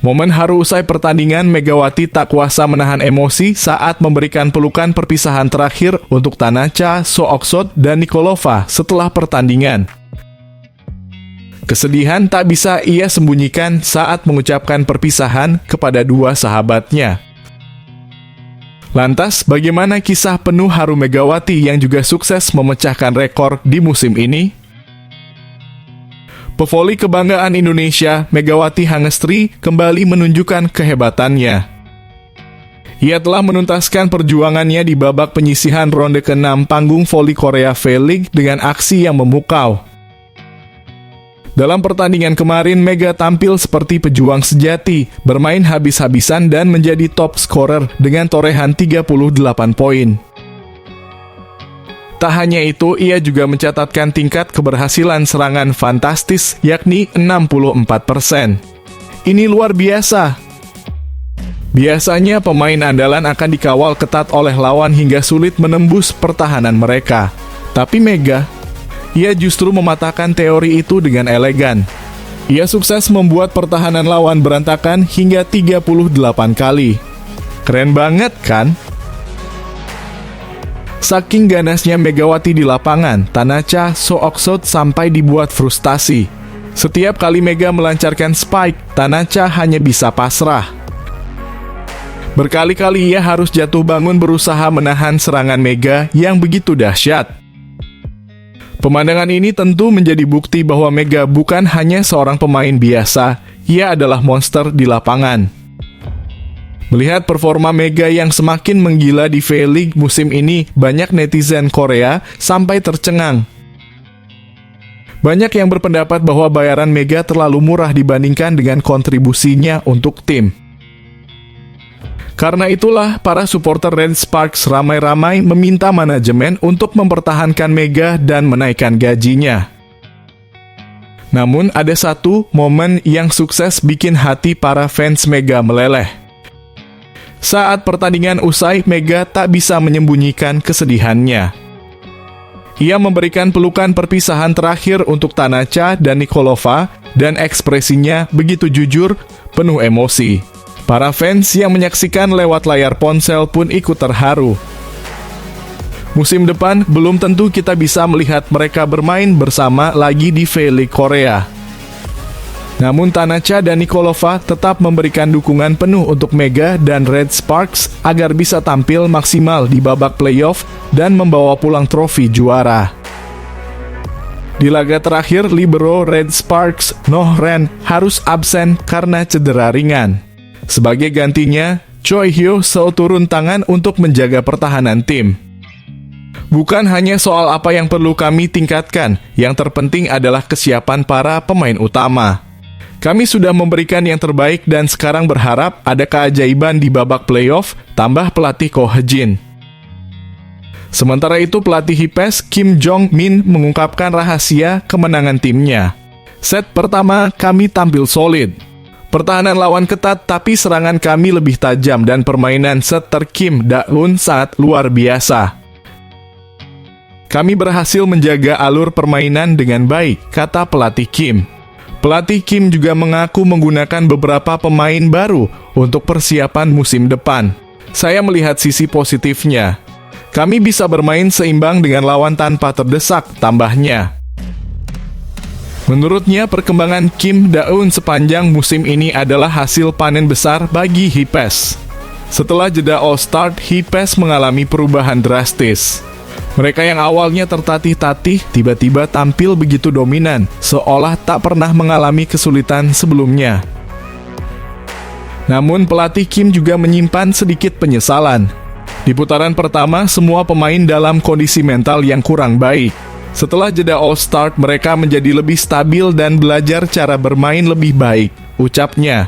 Momen haru usai pertandingan, Megawati tak kuasa menahan emosi saat memberikan pelukan perpisahan terakhir untuk Tanacha, Sooksot, dan Nikolova setelah pertandingan. Kesedihan tak bisa ia sembunyikan saat mengucapkan perpisahan kepada dua sahabatnya. Lantas, bagaimana kisah penuh haru Megawati yang juga sukses memecahkan rekor di musim ini? Pevoli kebanggaan Indonesia, Megawati Hangestri kembali menunjukkan kehebatannya. Ia telah menuntaskan perjuangannya di babak penyisihan ronde ke-6 panggung voli Korea V-League dengan aksi yang memukau. Dalam pertandingan kemarin, Mega tampil seperti pejuang sejati, bermain habis-habisan dan menjadi top scorer dengan torehan 38 poin. Tak hanya itu, ia juga mencatatkan tingkat keberhasilan serangan fantastis, yakni 64%. Ini luar biasa. Biasanya pemain andalan akan dikawal ketat oleh lawan hingga sulit menembus pertahanan mereka. Tapi Mega, ia justru mematahkan teori itu dengan elegan. Ia sukses membuat pertahanan lawan berantakan hingga 38 kali. Keren banget kan? Saking ganasnya Megawati di lapangan, Tanacha, Sooksot sampai dibuat frustasi. Setiap kali Mega melancarkan spike, Tanacha hanya bisa pasrah. Berkali-kali ia harus jatuh bangun berusaha menahan serangan Mega yang begitu dahsyat. Pemandangan ini tentu menjadi bukti bahwa Mega bukan hanya seorang pemain biasa, ia adalah monster di lapangan. Melihat performa Mega yang semakin menggila di V-League musim ini, banyak netizen Korea sampai tercengang. Banyak yang berpendapat bahwa bayaran Mega terlalu murah dibandingkan dengan kontribusinya untuk tim. Karena itulah, para supporter Red Sparks ramai-ramai meminta manajemen untuk mempertahankan Mega dan menaikkan gajinya. Namun, ada satu momen yang sukses bikin hati para fans Mega meleleh. Saat pertandingan usai, Mega tak bisa menyembunyikan kesedihannya. Ia memberikan pelukan perpisahan terakhir untuk Tanacha dan Nikolova, dan ekspresinya begitu jujur, penuh emosi. Para fans yang menyaksikan lewat layar ponsel pun ikut terharu. Musim depan, belum tentu kita bisa melihat mereka bermain bersama lagi di V-League Korea. Namun Tanacha dan Nikolova tetap memberikan dukungan penuh untuk Mega dan Red Sparks agar bisa tampil maksimal di babak playoff dan membawa pulang trofi juara. Di laga terakhir, libero Red Sparks, Noh Ren, harus absen karena cedera ringan. Sebagai gantinya, Choi Hyo Seo turun tangan untuk menjaga pertahanan tim. Bukan hanya soal apa yang perlu kami tingkatkan, yang terpenting adalah kesiapan para pemain utama. Kami sudah memberikan yang terbaik dan sekarang berharap ada keajaiban di babak playoff, tambah pelatih Ko He-jin. Sementara itu, pelatih Hipes Kim Jong-min mengungkapkan rahasia kemenangan timnya. Set pertama, kami tampil solid. Pertahanan lawan ketat, tapi serangan kami lebih tajam dan permainan setter Kim Da-eun sangat luar biasa. Kami berhasil menjaga alur permainan dengan baik, kata pelatih Kim. Pelatih Kim juga mengaku menggunakan beberapa pemain baru untuk persiapan musim depan. Saya melihat sisi positifnya. Kami bisa bermain seimbang dengan lawan tanpa terdesak, tambahnya. Menurutnya, perkembangan Kim Da-eun sepanjang musim ini adalah hasil panen besar bagi Hipes. Setelah jeda All-Star, Hipes mengalami perubahan drastis. Mereka yang awalnya tertatih-tatih tiba-tiba tampil begitu dominan, seolah tak pernah mengalami kesulitan sebelumnya. Namun pelatih Kim juga menyimpan sedikit penyesalan. Di putaran pertama, semua pemain dalam kondisi mental yang kurang baik. Setelah jeda All-Star, mereka menjadi lebih stabil dan belajar cara bermain lebih baik, ucapnya.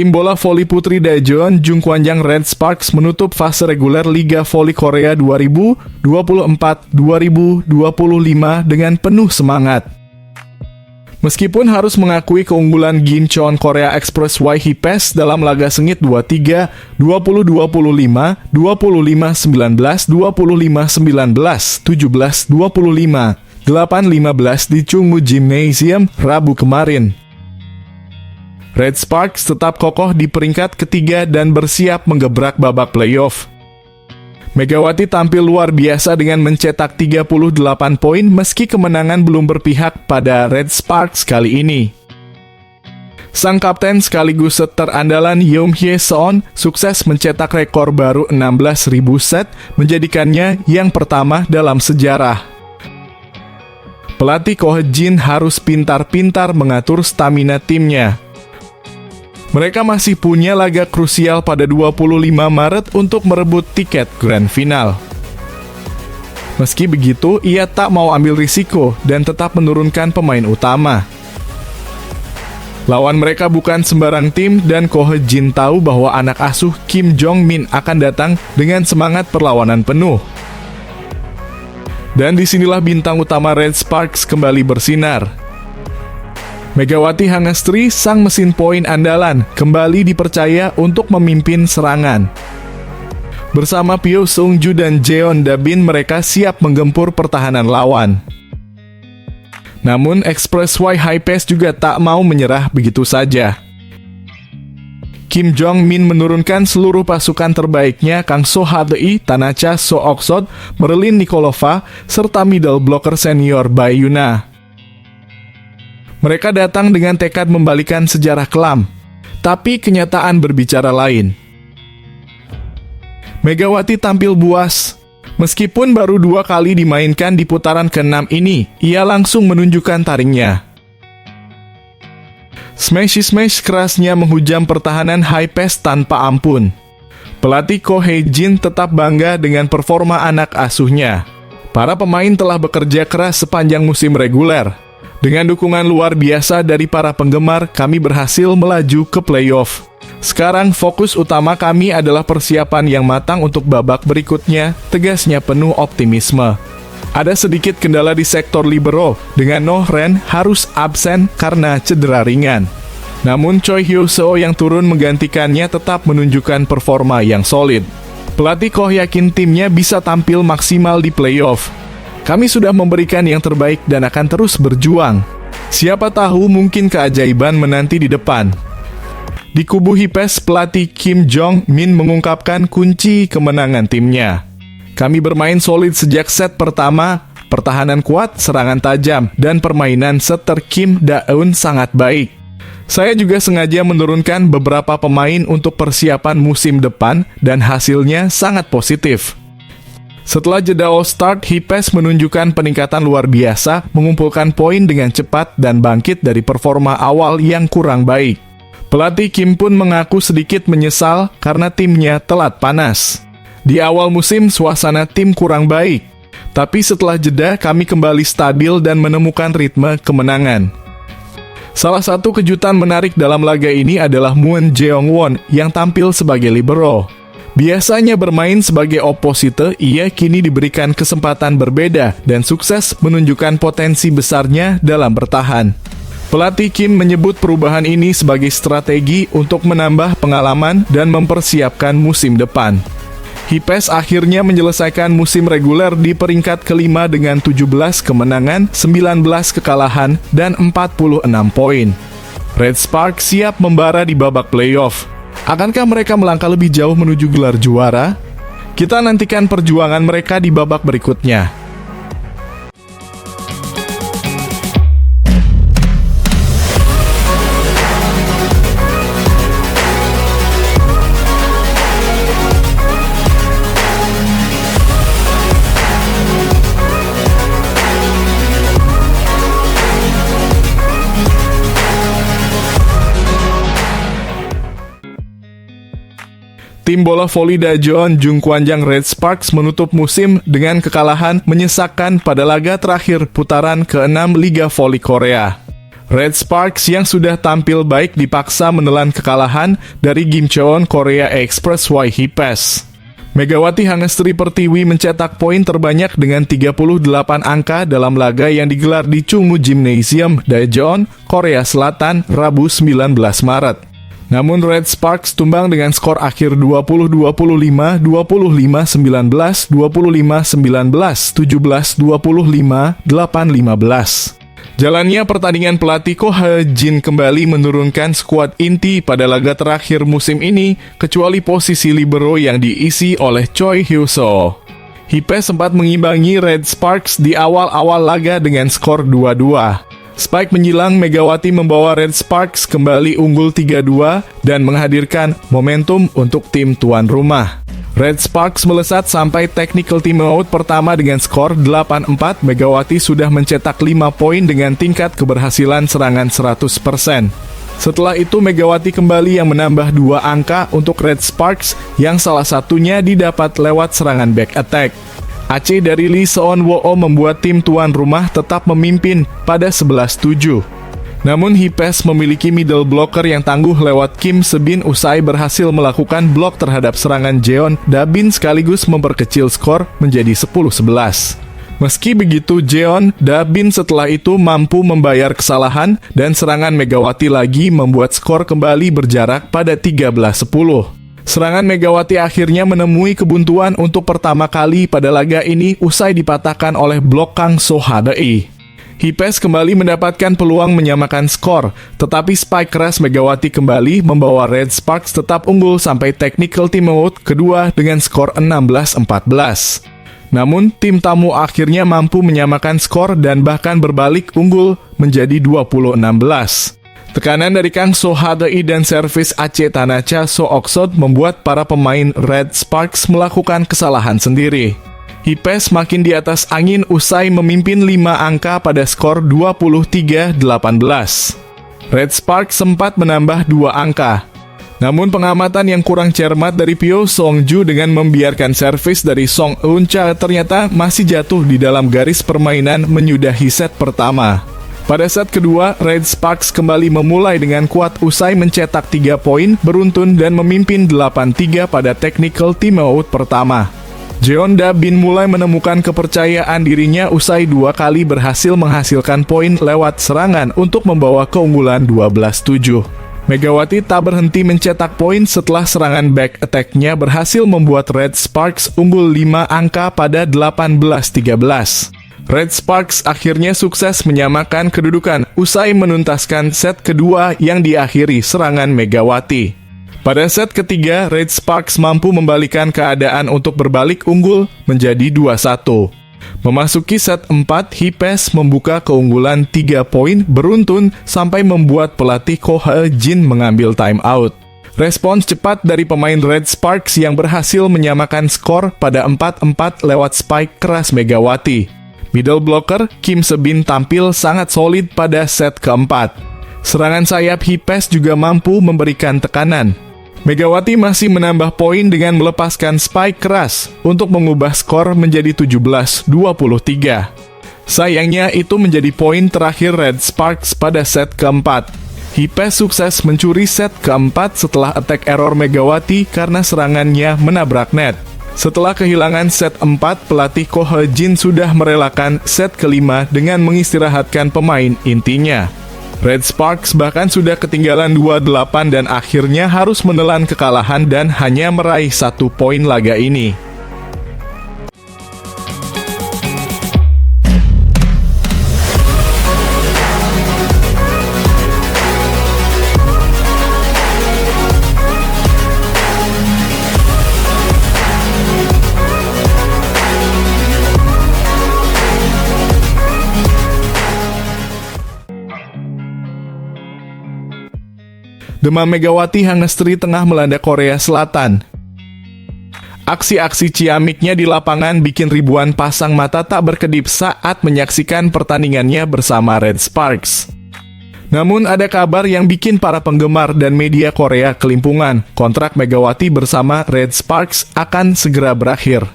Tim bola voli putri Daejeon Jungkwanjang Red Sparks menutup fase reguler Liga Voli Korea 2024-2025 dengan penuh semangat. Meskipun harus mengakui keunggulan Gimcheon Korea Express Y Hipes dalam laga sengit 23, 20-25, 25-19, 25-19, 17-25, 8-15 di Chungmu Gymnasium Rabu kemarin. Red Sparks tetap kokoh di peringkat ketiga dan bersiap menggebrak babak playoff. Megawati tampil luar biasa dengan mencetak 38 poin meski kemenangan belum berpihak pada Red Sparks kali ini. Sang kapten sekaligus setter andalan Yeom Hye-seon sukses mencetak rekor baru 16.000 set, menjadikannya yang pertama dalam sejarah. Pelatih Ko He-jin harus pintar-pintar mengatur stamina timnya. Mereka masih punya laga krusial pada 25 Maret untuk merebut tiket Grand Final. Meski begitu, ia tak mau ambil risiko dan tetap menurunkan pemain utama. Lawan mereka bukan sembarang tim dan Ko He-jin tahu bahwa anak asuh Kim Jong-min akan datang dengan semangat perlawanan penuh. Dan disinilah bintang utama Red Sparks kembali bersinar. Megawati Hangestri, sang mesin poin andalan, kembali dipercaya untuk memimpin serangan. Bersama Pyo Seung-ju dan Jeon Da-bin, mereka siap menggempur pertahanan lawan. Namun, Express Y Hipes juga tak mau menyerah begitu saja. Kim Jong-min menurunkan seluruh pasukan terbaiknya, Kang So Ha-dei, Tanacha So-oksod, Merlin Nikolova, serta middle blocker senior Bae Yuna. Mereka datang dengan tekad membalikan sejarah kelam, tapi kenyataan berbicara lain. Megawati tampil buas. Meskipun baru 2 kali dimainkan di putaran ke-6 ini, ia langsung menunjukkan taringnya. Smash kerasnya menghujam pertahanan Hipes tanpa ampun. Pelatih Ko He-jin tetap bangga dengan performa anak asuhnya. Para pemain telah bekerja keras sepanjang musim reguler. Dengan dukungan luar biasa dari para penggemar, kami berhasil melaju ke playoff. Sekarang fokus utama kami adalah persiapan yang matang untuk babak berikutnya, tegasnya penuh optimisme. Ada sedikit kendala di sektor libero, dengan Noh Ren harus absen karena cedera ringan. Namun Choi Hyo-seo yang turun menggantikannya tetap menunjukkan performa yang solid. Pelatih Koh yakin timnya bisa tampil maksimal di playoff. Kami sudah memberikan yang terbaik dan akan terus berjuang. Siapa tahu mungkin keajaiban menanti di depan. Di kubu Hipes, pelatih Kim Jong-min mengungkapkan kunci kemenangan timnya. Kami bermain solid sejak set pertama, pertahanan kuat, serangan tajam, dan permainan setter Kim Da-eun sangat baik. Saya juga sengaja menurunkan beberapa pemain untuk persiapan musim depan dan hasilnya sangat positif. Setelah jeda All-Star, Hipes menunjukkan peningkatan luar biasa, mengumpulkan poin dengan cepat dan bangkit dari performa awal yang kurang baik. Pelatih Kim pun mengaku sedikit menyesal karena timnya telat panas. Di awal musim, suasana tim kurang baik. Tapi setelah jeda, kami kembali stabil dan menemukan ritme kemenangan. Salah satu kejutan menarik dalam laga ini adalah Moon Jeong-won yang tampil sebagai libero. Biasanya bermain sebagai oposite, ia kini diberikan kesempatan berbeda dan sukses menunjukkan potensi besarnya dalam bertahan. Pelatih Kim menyebut perubahan ini sebagai strategi untuk menambah pengalaman dan mempersiapkan musim depan. Hipes akhirnya menyelesaikan musim reguler di peringkat kelima dengan 17 kemenangan, 19 kekalahan, dan 46 poin. Red Sparks siap membara di babak playoff. Akankah mereka melangkah lebih jauh menuju gelar juara? Kita nantikan perjuangan mereka di babak berikutnya. Tim bola voli Daejeon Jungkwanjang Red Sparks menutup musim dengan kekalahan menyesakkan pada laga terakhir putaran ke-6 Liga Voli Korea. Red Sparks yang sudah tampil baik dipaksa menelan kekalahan dari Gimcheon Korea Express Y Hipes. Megawati Hangestri Pertiwi mencetak poin terbanyak dengan 38 angka dalam laga yang digelar di Chungmu Gymnasium, Daejeon, Korea Selatan, Rabu 19 Maret. Namun Red Sparks tumbang dengan skor akhir 20-25, 25-19, 25-19, 17-25, 8-15. Jalannya pertandingan, pelatih Ko Ha-jin kembali menurunkan skuad inti pada laga terakhir musim ini, kecuali posisi libero yang diisi oleh Choi Hyo-soo. Hipes sempat mengimbangi Red Sparks di awal-awal laga dengan skor 2-2. Spike menyilang, Megawati membawa Red Sparks kembali unggul 3-2 dan menghadirkan momentum untuk tim tuan rumah. Red Sparks melesat sampai technical timeout pertama dengan skor 8-4. Megawati sudah mencetak 5 poin dengan tingkat keberhasilan serangan 100%. Setelah itu Megawati kembali yang menambah 2 angka untuk Red Sparks yang salah satunya didapat lewat serangan back attack. Aceh dari Lee Seon-woo membuat tim tuan rumah tetap memimpin pada 11-7. Namun Hipes memiliki middle blocker yang tangguh lewat Kim Se-bin usai berhasil melakukan blok terhadap serangan Jeon Da-bin sekaligus memperkecil skor menjadi 10-11. Meski begitu, Jeon Da-bin setelah itu mampu membayar kesalahan dan serangan Megawati lagi membuat skor kembali berjarak pada 13-10. Serangan Megawati akhirnya menemui kebuntuan untuk pertama kali pada laga ini usai dipatahkan oleh blok Kang So-ha-dei. Hipes kembali mendapatkan peluang menyamakan skor, tetapi spike keras Megawati kembali membawa Red Sparks tetap unggul sampai technical timeout kedua dengan skor 16-14. Namun, tim tamu akhirnya mampu menyamakan skor dan bahkan berbalik unggul menjadi 20-16. Tekanan dari Kang So-ha-dei dan servis Aceh Tanacha So-oksod membuat para pemain Red Sparks melakukan kesalahan sendiri. Hipes makin di atas angin usai memimpin 5 angka pada skor 23-18. Red Sparks sempat menambah 2 angka. Namun pengamatan yang kurang cermat dari Pyo Song-ju dengan membiarkan servis dari Song Eun-cha ternyata masih jatuh di dalam garis permainan menyudahi set pertama. Pada set kedua, Red Sparks kembali memulai dengan kuat usai mencetak 3 poin beruntun dan memimpin 8-3 pada technical timeout pertama. Jeon Da-bin mulai menemukan kepercayaan dirinya usai 2 kali berhasil menghasilkan poin lewat serangan untuk membawa keunggulan 12-7. Megawati tak berhenti mencetak poin setelah serangan back attack-nya berhasil membuat Red Sparks unggul 5 angka pada 18-13. Red Sparks akhirnya sukses menyamakan kedudukan usai menuntaskan set kedua yang diakhiri serangan Megawati. Pada set ketiga, Red Sparks mampu membalikan keadaan untuk berbalik unggul menjadi 2-1. Memasuki set 4, Hipes membuka keunggulan 3 poin beruntun sampai membuat pelatih Ko Ha-jin mengambil time out. Respons cepat dari pemain Red Sparks yang berhasil menyamakan skor pada 4-4 lewat spike keras Megawati. Middle blocker Kim Se-bin tampil sangat solid pada set keempat. Serangan sayap Hipes juga mampu memberikan tekanan. Megawati masih menambah poin dengan melepaskan spike keras untuk mengubah skor menjadi 17-23. Sayangnya itu menjadi poin terakhir Red Sparks pada set keempat. Hipes sukses mencuri set keempat setelah attack error Megawati karena serangannya menabrak net. Setelah kehilangan set 4, pelatih Ko Ha-jin sudah merelakan set kelima dengan mengistirahatkan pemain intinya. Red Sparks bahkan sudah ketinggalan 2-8 dan akhirnya harus menelan kekalahan dan hanya meraih 1 poin laga ini. Demam Megawati Hangestri tengah melanda Korea Selatan. Aksi-aksi ciamiknya di lapangan bikin ribuan pasang mata tak berkedip saat menyaksikan pertandingannya bersama Red Sparks. Namun ada kabar yang bikin para penggemar dan media Korea kelimpungan. Kontrak Megawati bersama Red Sparks akan segera berakhir.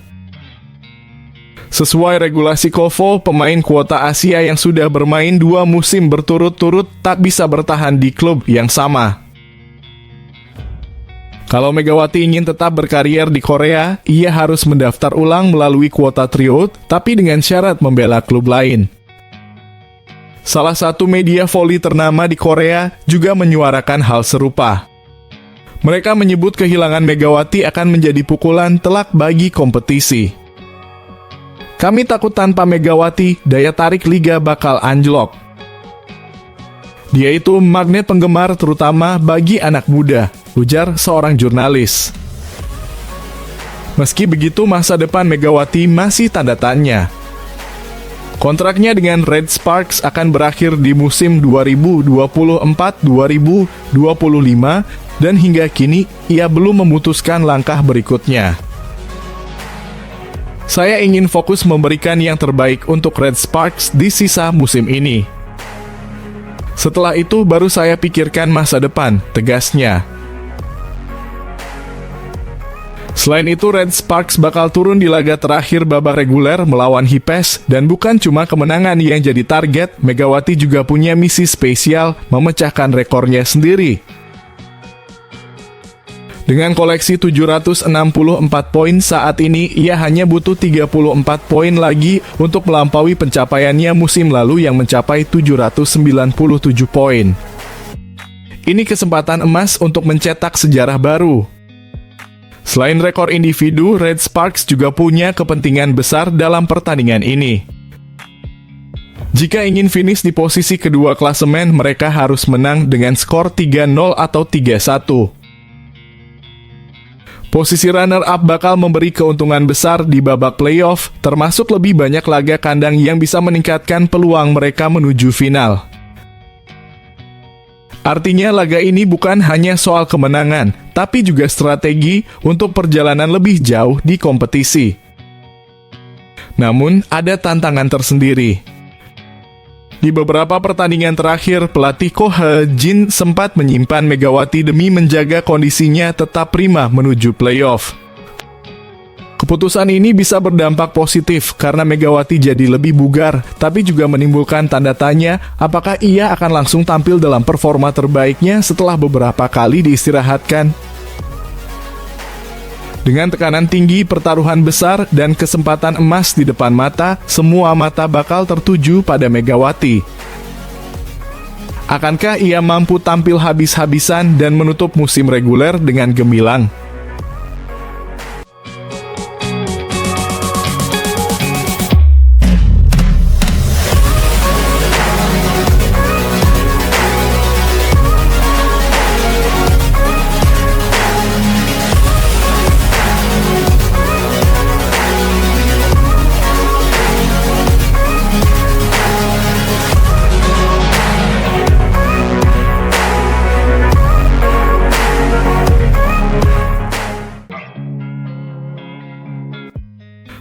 Sesuai regulasi KOFO, pemain kuota Asia yang sudah bermain 2 musim berturut-turut tak bisa bertahan di klub yang sama. Kalau Megawati ingin tetap berkarier di Korea, ia harus mendaftar ulang melalui kuota tryout, tapi dengan syarat membela klub lain. Salah satu media voli ternama di Korea juga menyuarakan hal serupa. Mereka menyebut kehilangan Megawati akan menjadi pukulan telak bagi kompetisi. Kami takut tanpa Megawati, daya tarik liga bakal anjlok. Dia itu magnet penggemar terutama bagi anak muda, ujar seorang jurnalis. Meski begitu, masa depan Megawati masih tanda tanya. Kontraknya dengan Red Sparks akan berakhir di musim 2024-2025 dan hingga kini ia belum memutuskan langkah berikutnya. Saya ingin fokus memberikan yang terbaik untuk Red Sparks di sisa musim ini. Setelah itu baru saya pikirkan masa depan, tegasnya. Selain itu, Red Sparks bakal turun di laga terakhir babak reguler melawan Hipes, dan bukan cuma kemenangan yang jadi target, Megawati juga punya misi spesial memecahkan rekornya sendiri. Dengan koleksi 764 poin saat ini, ia hanya butuh 34 poin lagi untuk melampaui pencapaiannya musim lalu yang mencapai 797 poin. Ini kesempatan emas untuk mencetak sejarah baru. Selain rekor individu, Red Sparks juga punya kepentingan besar dalam pertandingan ini. Jika ingin finish di posisi kedua klasemen, mereka harus menang dengan skor 3-0 atau 3-1. Posisi runner-up bakal memberi keuntungan besar di babak playoff, termasuk lebih banyak laga kandang yang bisa meningkatkan peluang mereka menuju final. Artinya laga ini bukan hanya soal kemenangan, tapi juga strategi untuk perjalanan lebih jauh di kompetisi. Namun, ada tantangan tersendiri. Di beberapa pertandingan terakhir, pelatih Ko He-jin sempat menyimpan Megawati demi menjaga kondisinya tetap prima menuju playoff. Keputusan ini bisa berdampak positif karena Megawati jadi lebih bugar, tapi juga menimbulkan tanda tanya apakah ia akan langsung tampil dalam performa terbaiknya setelah beberapa kali diistirahatkan. Dengan tekanan tinggi, pertaruhan besar, dan kesempatan emas di depan mata, semua mata bakal tertuju pada Megawati. Akankah ia mampu tampil habis-habisan dan menutup musim reguler dengan gemilang?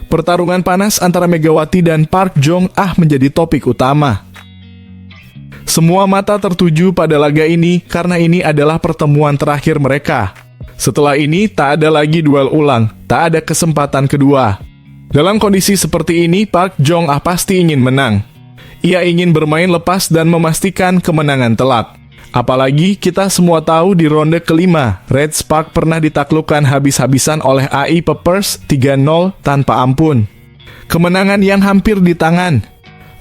Pertarungan panas antara Megawati dan Park Jong-ah menjadi topik utama. Semua mata tertuju pada laga ini karena ini adalah pertemuan terakhir mereka. Setelah ini, tak ada lagi duel ulang, tak ada kesempatan kedua. Dalam kondisi seperti ini, Park Jong-ah pasti ingin menang. Ia ingin bermain lepas dan memastikan kemenangan telak. Apalagi kita semua tahu di ronde kelima, Red Spark pernah ditaklukkan habis-habisan oleh AI Peppers 3-0 tanpa ampun. Kemenangan yang hampir di tangan.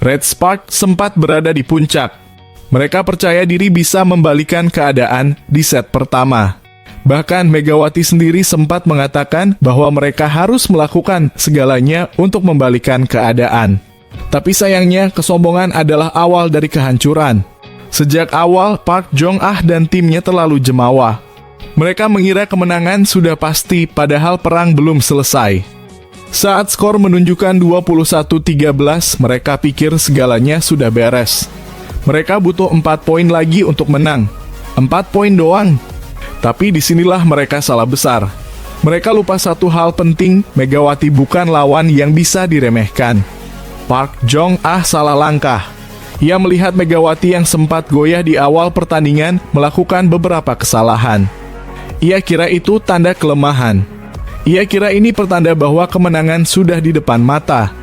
Red Spark sempat berada di puncak. Mereka percaya diri bisa membalikan keadaan di set pertama. Bahkan Megawati sendiri sempat mengatakan bahwa mereka harus melakukan segalanya untuk membalikan keadaan. Tapi sayangnya, kesombongan adalah awal dari kehancuran. Sejak awal, Park Jong-ah dan timnya terlalu jemawa. Mereka mengira kemenangan sudah pasti, padahal perang belum selesai. Saat skor menunjukkan 21-13, mereka pikir segalanya sudah beres. Mereka butuh 4 poin lagi untuk menang. 4 poin doang. Tapi disinilah mereka salah besar. Mereka lupa satu hal penting, Megawati bukan lawan yang bisa diremehkan. Park Jong-ah salah langkah. Ia melihat Megawati yang sempat goyah di awal pertandingan melakukan beberapa kesalahan. Ia kira itu tanda kelemahan. Ia kira ini pertanda bahwa kemenangan sudah di depan mata.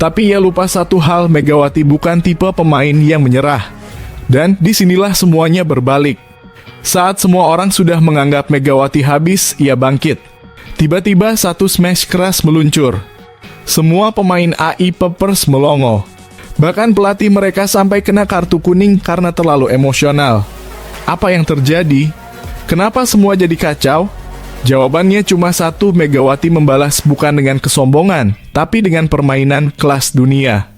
Tapi ia lupa satu hal, Megawati bukan tipe pemain yang menyerah. Dan disinilah semuanya berbalik. Saat semua orang sudah menganggap Megawati habis, ia bangkit. Tiba-tiba satu smash keras meluncur. Semua pemain AI Peppers melongo. Bahkan pelatih mereka sampai kena kartu kuning karena terlalu emosional. Apa yang terjadi? Kenapa semua jadi kacau? Jawabannya cuma satu, Megawati membalas bukan dengan kesombongan, tapi dengan permainan kelas dunia.